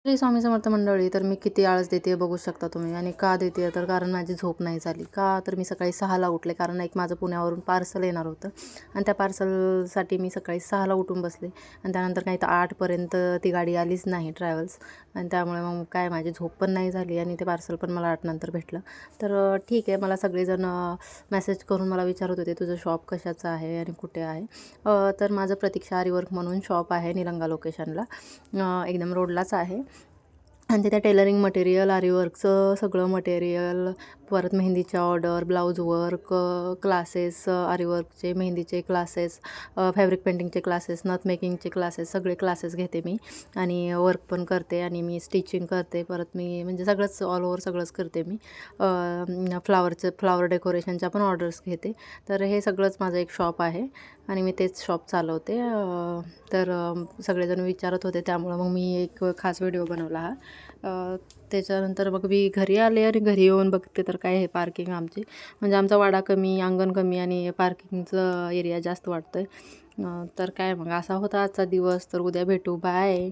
श्री स्वामी समर्थ मंडळी. तर मी किती आळस देते बघू शकता तुम्ही. आणि का देते तर कारण माझी झोप नाही झाली. का तर मी सकाळी 6ला उठले, कारण एक माझं पुण्यावरून पार्सल येणार होतं आणि त्या पार्सलसाठी मी सकाळी 6ला उठून बसले आणि त्यानंतर काही तर 8पर्यंत ती गाडी आलीच नाही ट्रॅव्हल्स. आणि त्यामुळे मग काय माझी झोप पण नाही झाली आणि ते पार्सल पण मला 8 नंतर भेटलं. तर ठीक आहे, मला सगळेजण मेसेज करून मला विचारत होते तुझं शॉप कशाचं आहे आणि कुठे आहे. तर माझं प्रतीक्षा आरीवर्क म्हणून शॉप आहे निलंगा लोकेशनला, एकदम रोडलाच आहे. आणि तिथे टेलरिंग मटेरियल, आरीवर्कचं सगळं मटेरियल, परत मेहंदीच्या ऑर्डर, ब्लाऊज वर्क, क्लासेस, आरीवर्कचे, मेहंदीचे क्लासेस, फॅब्रिक पेंटिंगचे क्लासेस, नथ मेकिंगचे क्लासेस, सगळे क्लासेस घेते मी. आणि वर्क पण करते आणि मी स्टिचिंग करते. परत मी म्हणजे सगळंच ऑल ओव्हर सगळंच करते मी. फ्लावर डेकोरेशनच्या पण ऑर्डर्स घेते. तर हे सगळंच माझं एक शॉप आहे आणि मी तेच शॉप चालवते. तर सगळेजण विचारत होते, त्यामुळं मग मी एक खास व्हिडिओ बनवला हा. त्याच्यानंतर मग मी घरी आले आणि घरी येऊन बघते तर काय, हे पार्किंग आमची म्हणजे आमचा वाडा कमी, अंगण कमी आणि पार्किंगचं एरिया जास्त वाटतं आहे. तर काय मग असा होता आजचा दिवस. तर उद्या भेटू. बाय.